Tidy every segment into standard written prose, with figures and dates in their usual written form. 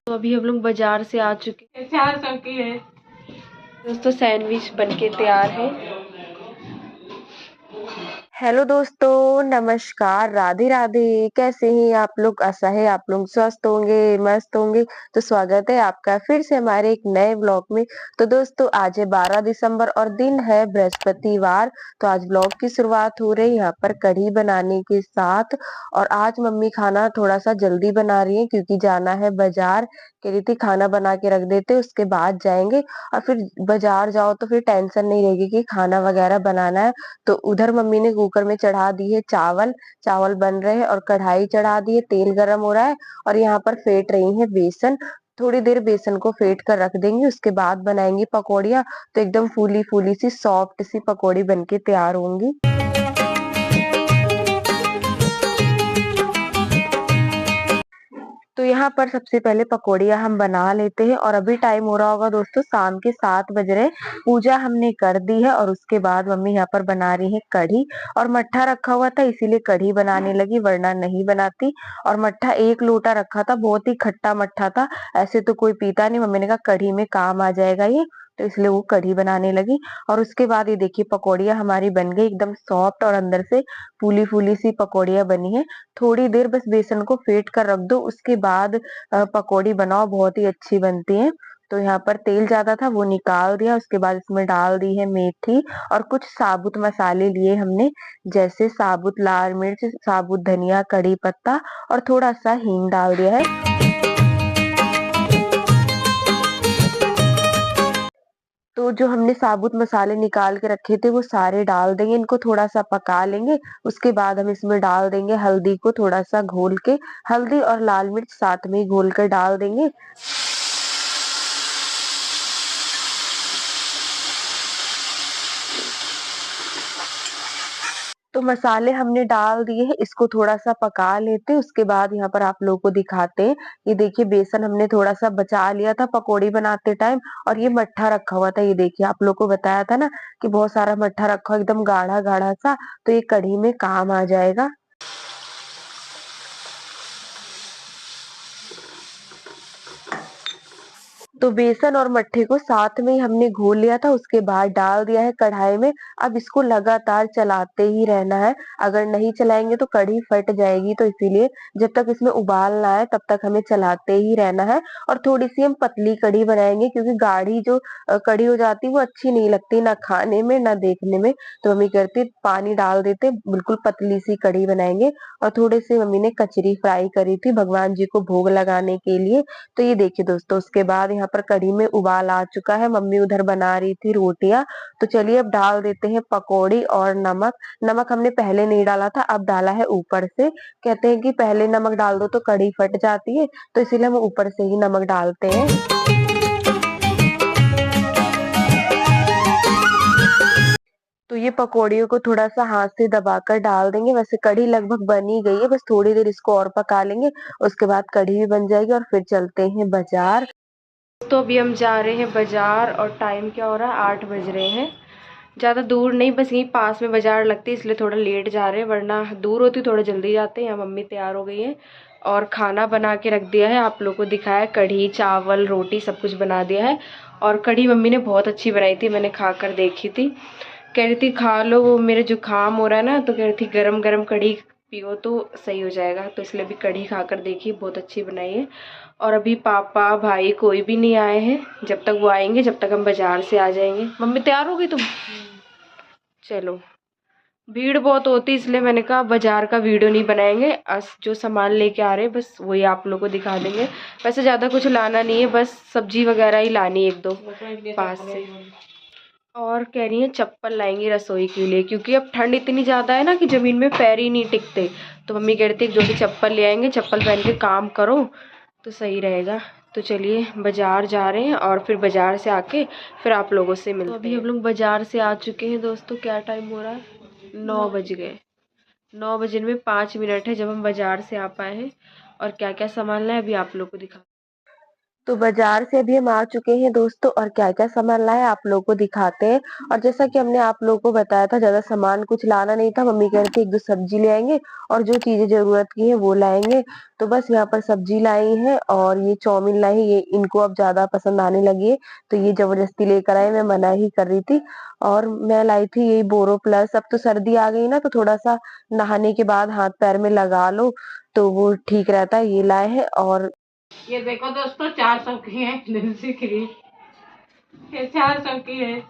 तो अभी हम लोग बाजार से आ चुके हैं। 400 की है दोस्तों। सैंडविच बनके तैयार है। हेलो दोस्तों, नमस्कार, राधे राधे। कैसे हैं आप लोग? आशा है आप लोग स्वस्थ होंगे, मस्त होंगे। तो स्वागत है आपका फिर से हमारे एक नए ब्लॉग में। तो दोस्तों आज है 12 दिसंबर और दिन है बृहस्पतिवार। तो आज ब्लॉग की शुरुआत हो रही है यहाँ पर कढ़ी बनाने के साथ। और आज मम्मी खाना थोड़ा सा जल्दी बना रही है क्योंकि जाना है बाजार। कह रही थी खाना बना के रख देते, उसके बाद जाएंगे। और फिर बाजार जाओ तो फिर टेंशन नहीं रहेगी कि खाना वगैरह बनाना है। तो उधर मम्मी ने कुकर में चढ़ा दी है चावल। चावल बन रहे हैं और कढ़ाई चढ़ा दी है, तेल गरम हो रहा है। और यहाँ पर फेंट रही है बेसन। थोड़ी देर बेसन को फेंट कर रख देंगे, उसके बाद बनाएंगे पकौड़ियाँ। तो एकदम फूली फूली सी सॉफ्ट सी पकौड़ी बनके तैयार होंगी। तो यहाँ पर सबसे पहले पकौड़ियाँ हम बना लेते हैं। और अभी टाइम हो रहा होगा दोस्तों, शाम के 7 बज रहे। पूजा हमने कर दी है और उसके बाद मम्मी यहाँ पर बना रही है कढ़ी। और मट्ठा रखा हुआ था इसीलिए कढ़ी बनाने लगी, वरना नहीं बनाती। और मट्ठा 1 लोटा रखा था, बहुत ही खट्टा मट्ठा था। ऐसे तो कोई पीता नहीं, मम्मी ने कहा कढ़ी में काम आ जाएगा ये, तो इसलिए वो कढ़ी बनाने लगी। और उसके बाद ये देखिए पकौड़ियाँ हमारी बन गई, एकदम सॉफ्ट और अंदर से फूली फूली सी पकौड़ियाँ बनी है। थोड़ी देर बस बेसन को फेंट कर रख दो, उसके बाद पकौड़ी बनाओ, बहुत ही अच्छी बनती है। तो यहाँ पर तेल ज्यादा था वो निकाल दिया, उसके बाद इसमें डाल दी है मेथी। और कुछ साबुत मसाले लिए हमने, जैसे साबुत लाल मिर्च, साबुत धनिया, कड़ी पत्ता और थोड़ा सा हींग डाल दिया है। तो जो हमने साबुत मसाले निकाल के रखे थे वो सारे डाल देंगे, इनको थोड़ा सा पका लेंगे। उसके बाद हम इसमें डाल देंगे हल्दी को थोड़ा सा घोल के। हल्दी और लाल मिर्च साथ में ही घोल कर डाल देंगे। तो मसाले हमने डाल दिए हैं, इसको थोड़ा सा पका लेते हैं। उसके बाद यहाँ पर आप लोगों को दिखाते हैं। ये देखिए बेसन हमने थोड़ा सा बचा लिया था पकौड़ी बनाते टाइम। और ये मट्ठा रखा हुआ था, ये देखिए आप लोग को बताया था ना कि बहुत सारा मट्ठा रखा हुआ, एकदम गाढ़ा गाढ़ा सा। तो ये कढ़ी में काम आ जाएगा। तो बेसन और मट्ठे को साथ में ही हमने घोल लिया था, उसके बाद डाल दिया है कढ़ाई में। अब इसको लगातार चलाते ही रहना है, अगर नहीं चलाएंगे तो कढ़ी फट जाएगी। तो इसीलिए जब तक इसमें उबाल ना आए तब तक हमें चलाते ही रहना है। और थोड़ी सी हम पतली कढ़ी बनाएंगे क्योंकि गाढ़ी जो कढ़ी हो जाती है वो अच्छी नहीं लगती, ना खाने में ना देखने में। तो मम्मी कहती पानी डाल देते, बिल्कुल पतली सी कढ़ी बनाएंगे। और थोड़े से मम्मी ने कचरी फ्राई करी थी भगवान जी को भोग लगाने के लिए। तो ये देखिए दोस्तों, उसके बाद यहाँ पर कढ़ी में उबाल आ चुका है, मम्मी उधर बना रही थी रोटियां। तो चलिए अब डाल देते हैं पकौड़ी और नमक। नमक हमने पहले नहीं डाला था, अब डाला है ऊपर से। कहते हैं कि पहले नमक डाल दो तो कढ़ी फट जाती है, तो इसीलिए हम ऊपर से ही नमक डालते हैं। तो ये पकौड़ियों को थोड़ा सा हाथ से दबाकर डाल देंगे। वैसे कढ़ी लगभग बन ही गई है, बस थोड़ी देर इसको और पका लेंगे, उसके बाद कढ़ी भी बन जाएगी। और फिर चलते हैं बाजार। तो अभी हम जा रहे हैं बाजार और टाइम क्या हो रहा है, 8 बज रहे हैं। ज़्यादा दूर नहीं, बस यहीं पास में बाजार लगती है, इसलिए थोड़ा लेट जा रहे हैं, वरना दूर होती थोड़ा जल्दी जाते हैं। यहाँ मम्मी तैयार हो गई है और खाना बना के रख दिया है, आप लोगों को दिखाया। कढ़ी चावल रोटी सब कुछ बना दिया है। और कढ़ी मम्मी ने बहुत अच्छी बनाई थी, मैंने खा कर देखी थी। कह रही थी खा लो, वो मेरे जुकाम हो रहा है ना, तो कह रही थी गरम गरम कढ़ी पियो तो सही हो जाएगा। तो इसलिए भी कढ़ी खाकर देखी, बहुत अच्छी बनाई है। और अभी पापा भाई कोई भी नहीं आए हैं, जब तक वो आएंगे जब तक हम बाजार से आ जाएंगे। मम्मी तैयार हो गई तुम? चलो, भीड़ बहुत होती इसलिए मैंने कहा बाजार का वीडियो नहीं बनाएंगे, जो सामान लेके आ रहे हैं बस वही आप लोगों को दिखा देंगे। वैसे ज़्यादा कुछ लाना नहीं है, बस सब्जी वगैरह ही लानी है, 1-2 पास से। और कह रही है चप्पल लाएंगी रसोई के लिए, क्योंकि अब ठंड इतनी ज़्यादा है ना कि ज़मीन में पैर ही नहीं टिकते। तो मम्मी कह रही थी एक जोड़ी चप्पल ले आएंगे, चप्पल पहन के काम करो तो सही रहेगा। तो चलिए बाजार जा रहे हैं और फिर बाजार से आके फिर आप लोगों से मिलते हैं। तो अभी हम लोग बाजार से आ चुके हैं दोस्तों। क्या टाइम हो रहा है, 9 बज गए। 9 बजने में 5 मिनट है जब हम बाजार से आ पाए हैं। और क्या क्या सामान लाए अभी आप लोग को दिखा। तो बाजार से अभी हम आ चुके हैं दोस्तों, और क्या क्या सामान लाए आप लोगों को दिखाते हैं। और जैसा कि हमने आप लोगों को बताया था, ज्यादा सामान कुछ लाना नहीं था। मम्मी कह रही थी एक दो सब्जी ले आएंगे और जो चीजें जरूरत की है वो लाएंगे। तो बस यहाँ पर सब्जी लाई है और ये चाउमीन लाई है, ये इनको अब ज्यादा पसंद आने लगी है, तो ये जबरदस्ती लेकर आए। मैं मना ही कर रही थी। और मैं लाई थी ये बोरो प्लस। अब तो सर्दी आ गई ना, तो थोड़ा सा नहाने के बाद हाथ पैर में लगा लो तो वो ठीक रहता है, ये लाए हैं। और ये देखो दोस्तों 400 की है लिंसी क्रीम, ये 400 की है।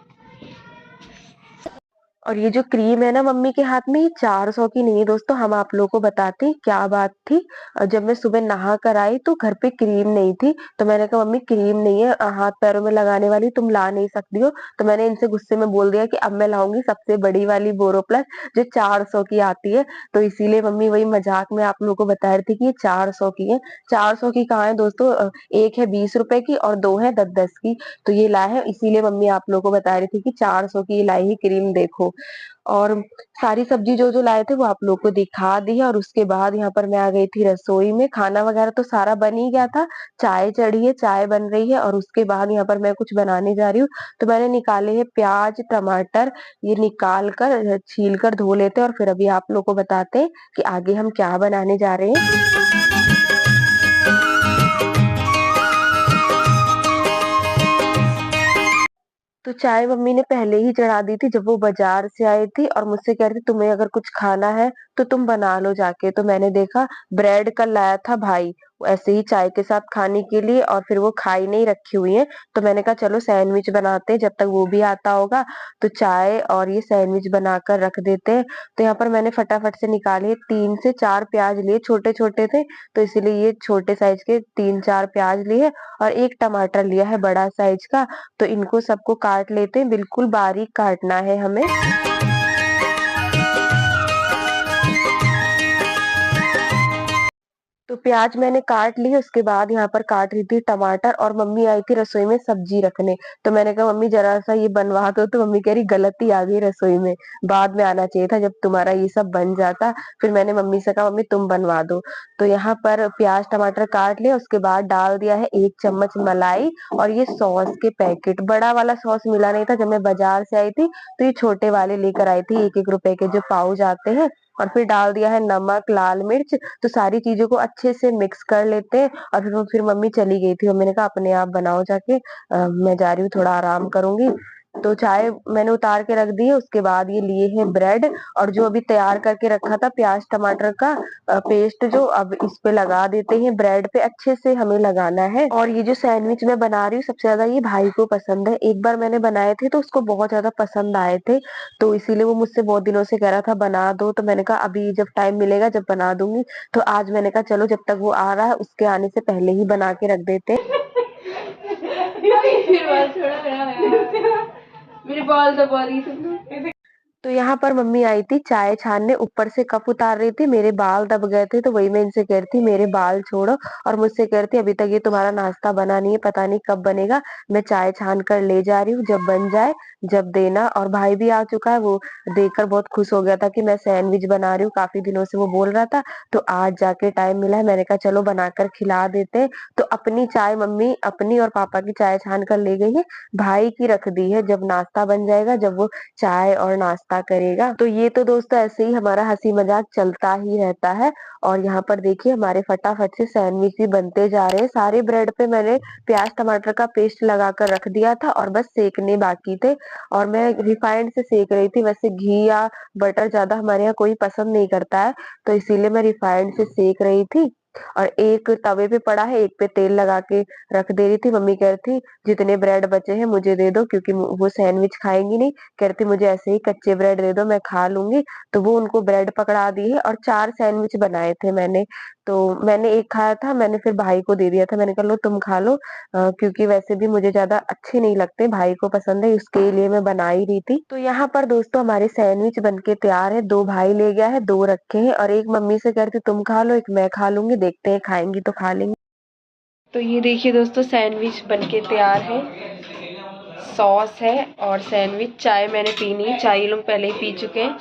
और ये जो क्रीम है ना मम्मी के हाथ में, ये 400 की नहीं है दोस्तों। हम आप लोगों को बताते हैं क्या बात थी। जब मैं सुबह नहा कर आई तो घर पे क्रीम नहीं थी, तो मैंने कहा मम्मी क्रीम नहीं है हाथ पैरों में लगाने वाली, तुम ला नहीं सकती हो। तो मैंने इनसे गुस्से में बोल दिया कि अब मैं लाऊंगी सबसे बड़ी वाली बोरो प्लस जो 400 की आती है। तो इसीलिए मम्मी वही मजाक में आप लोगों को बता रही थी कि ये 400 की है। 400 की कहाँ है दोस्तों, एक है 20 रुपए की और दो है 10-10 की। तो ये लाए है, इसीलिए मम्मी आप लोगों को बता रही थी कि 400 की ये लाई ही क्रीम देखो। और सारी सब्जी जो जो लाए थे वो आप लोग को दिखा दी है। और उसके बाद यहाँ पर मैं आ गई थी रसोई में। खाना वगैरह तो सारा बन ही गया था, चाय चढ़ी है, चाय बन रही है। और उसके बाद यहाँ पर मैं कुछ बनाने जा रही हूँ। तो मैंने निकाले हैं प्याज टमाटर, ये निकाल कर छील कर धो लेते हैं और फिर अभी आप लोग को बताते हैं कि आगे हम क्या बनाने जा रहे हैं। तो चाय मम्मी ने पहले ही चढ़ा दी थी जब वो बाजार से आई थी, और मुझसे कह रही थी तुम्हें अगर कुछ खाना है तो तुम बना लो जाके। तो मैंने देखा ब्रेड कल लाया था भाई, वो ऐसे ही चाय के साथ खाने के लिए, और फिर वो खाई नहीं रखी हुई है। तो मैंने कहा चलो सैंडविच बनाते हैं जब तक वो भी आता होगा। तो चाय और ये सैंडविच बनाकर रख देते हैं। तो यहाँ पर मैंने फटाफट से निकाले 3 से 4 प्याज लिए, छोटे छोटे थे तो इसीलिए ये छोटे साइज के 3-4 प्याज लिए। और एक टमाटर लिया है बड़ा साइज का। तो इनको सबको काट लेते हैं, बिल्कुल बारीक काटना है हमें। तो प्याज मैंने काट ली, उसके बाद यहाँ पर काट रही थी टमाटर, और मम्मी आई थी रसोई में सब्जी रखने। तो मैंने कहा मम्मी जरा सा ये बनवा दो। तो मम्मी कह रही गलती आ गई रसोई में, बाद में आना चाहिए था जब तुम्हारा ये सब बन जाता। फिर मैंने मम्मी से कहा मम्मी तुम बनवा दो। तो यहाँ पर प्याज टमाटर काट लिया, उसके बाद डाल दिया है 1 चम्मच मलाई। और ये सॉस के पैकेट, बड़ा वाला सॉस मिला नहीं था जब मैं बाजार से आई थी, तो ये छोटे वाले लेकर आई थी 1-1 रुपए के जो पाउच आते हैं। और फिर डाल दिया है नमक लाल मिर्च। तो सारी चीजों को अच्छे से मिक्स कर लेते हैं। और फिर मम्मी चली गई थी और मैंने कहा अपने आप बनाओ जाके, मैं जा रही हूँ थोड़ा आराम करूंगी। तो चाय मैंने उतार के रख दी है। उसके बाद ये लिए हैं ब्रेड, और जो अभी तैयार करके रखा था प्याज टमाटर का पेस्ट, जो अब इस पे लगा देते हैं। ब्रेड पे अच्छे से हमें लगाना है। और ये जो सैंडविच मैं बना रही हूँ सबसे ज्यादा ये भाई को पसंद है। एक बार मैंने बनाए थे तो उसको बहुत ज्यादा पसंद आए थे, तो इसीलिए वो मुझसे बहुत दिनों से कह रहा था बना दो। तो मैंने कहा अभी जब टाइम मिलेगा जब बना दूंगी। तो आज मैंने कहा चलो जब तक वो आ रहा है उसके आने से पहले ही बना के रख देते हैं। फिर बाल छोड़ा मेरे बाल दबा रही थी। तो यहाँ पर मम्मी आई थी चाय छानने, ऊपर से कप उतार रही थी, मेरे बाल दब गए थे। तो वही मैं इनसे कह रही थी मेरे बाल छोड़ो, और मुझसे कह रही थी अभी तक ये तुम्हारा नाश्ता बना नहीं है, पता नहीं कब बनेगा। मैं चाय छान कर ले जा रही हूँ, जब बन जाए जब देना। और भाई भी आ चुका है, वो देखकर बहुत खुश हो गया था कि मैं सैंडविच बना रही हूँ, काफी दिनों से वो बोल रहा था। तो आज जाके टाइम मिला है, मैंने कहा चलो बनाकर खिला देते हैं। तो अपनी चाय मम्मी अपनी और पापा की चाय छान कर ले गई है, भाई की रख दी है, जब नाश्ता बन जाएगा जब वो चाय और नाश्ता करेगा। तो ये तो दोस्तों ऐसे ही हमारा हंसी मजाक चलता ही रहता है। और यहाँ पर देखिए हमारे फटाफट से सैंडविच भी बनते जा रहे हैं। सारे ब्रेड पे मैंने प्याज टमाटर का पेस्ट लगा कर रख दिया था और बस सेकने बाकी थे। और मैं रिफाइंड से सेक रही थी, वैसे घी या बटर ज्यादा हमारे यहाँ कोई पसंद नहीं करता है, तो इसीलिए मैं रिफाइंड से सेक रही थी। और एक तवे पे पड़ा है, एक पे तेल लगा के रख दे रही थी। मम्मी कह रही थी जितने ब्रेड बचे हैं मुझे दे दो, क्योंकि वो सैंडविच खाएंगी नहीं। कह रही थी मुझे ऐसे ही कच्चे ब्रेड दे दो मैं खा लूंगी। तो वो उनको ब्रेड पकड़ा दी है, और 4 सैंडविच बनाए थे मैंने। तो मैंने एक खाया था, मैंने फिर भाई को दे दिया था। मैंने कहा लो तुम खा लो, क्योंकि वैसे भी मुझे ज्यादा अच्छे नहीं लगते, भाई को पसंद है उसके लिए मैं बना ही रही थी। तो यहाँ पर दोस्तों हमारे सैंडविच बनके तैयार है। 2 भाई ले गया है, 2 रखे हैं, और एक मम्मी से कह रही थी तुम खा लो, एक मैं खा लूंगी, देखते हैं खाएंगी तो खा लेंगे। तो ये देखिए दोस्तों सैंडविच बनके तैयार है, सॉस है और सैंडविच। चाय मैंने पी नहीं, चाय ये लोग पहले ही पी चुके हैं।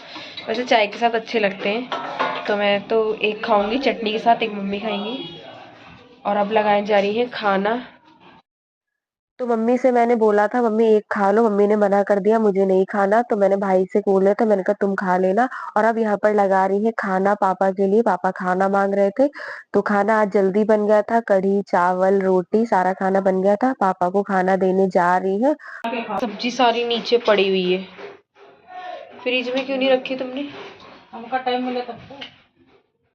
वैसे चाय के साथ अच्छे लगते हैं, तो मैं तो एक खाऊंगी चटनी के साथ, एक मम्मी खाएंगी। और अब लगाए जा रही है खाना। तो मम्मी से मैंने बोला था मम्मी एक खा लो, मम्मी ने मना कर दिया मुझे नहीं खाना, तो मैंने भाई से बोला था, मैंने कहा तुम खा लेना। और अब यहाँ पर लगा रही है खाना पापा के लिए, पापा खाना मांग रहे थे। तो खाना आज जल्दी बन गया था, कढ़ी चावल रोटी सारा खाना बन गया था, पापा को खाना देने जा रही है। सब्जी सारी नीचे पड़ी हुई है, फ्रिज में क्यों नहीं रखी तुमने? हमका टाइम मिले तब तो।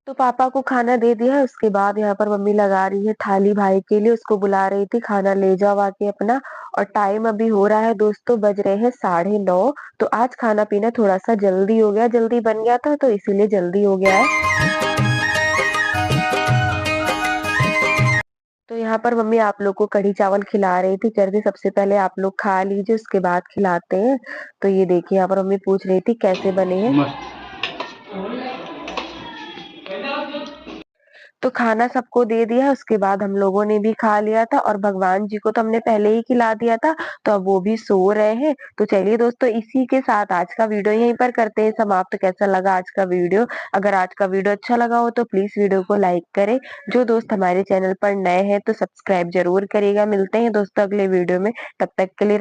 तो पापा को खाना दे दिया है, उसके बाद यहाँ पर मम्मी लगा रही है थाली भाई के लिए, उसको बुला रही थी खाना ले जाओ आके अपना। और टाइम अभी हो रहा है दोस्तों, बज रहे हैं 9:30। तो आज खाना पीना थोड़ा सा जल्दी हो गया, जल्दी बन गया था तो इसीलिए जल्दी हो गया है। तो यहाँ पर मम्मी आप लोग को कढ़ी चावल खिला रही थी, कह रही थी सबसे पहले आप लोग खा लीजिए उसके बाद खिलाते हैं। तो ये देखिए यहाँ पर मम्मी पूछ रही थी कैसे बने हैं। मस्त। तो खाना सबको दे दिया, उसके बाद हम लोगों ने भी खा लिया था, और भगवान जी को तो हमने पहले ही खिला दिया था, तो अब वो भी सो रहे हैं। तो चलिए दोस्तों, इसी के साथ आज का वीडियो यहीं पर करते हैं समाप्त। कैसा लगा आज का वीडियो? अगर आज का वीडियो अच्छा लगा हो तो प्लीज वीडियो को लाइक करें। जो दोस्त हमारे चैनल पर नए हैं तो सब्सक्राइब जरूर करिएगा। मिलते हैं दोस्तों अगले वीडियो में, तब तक के लिए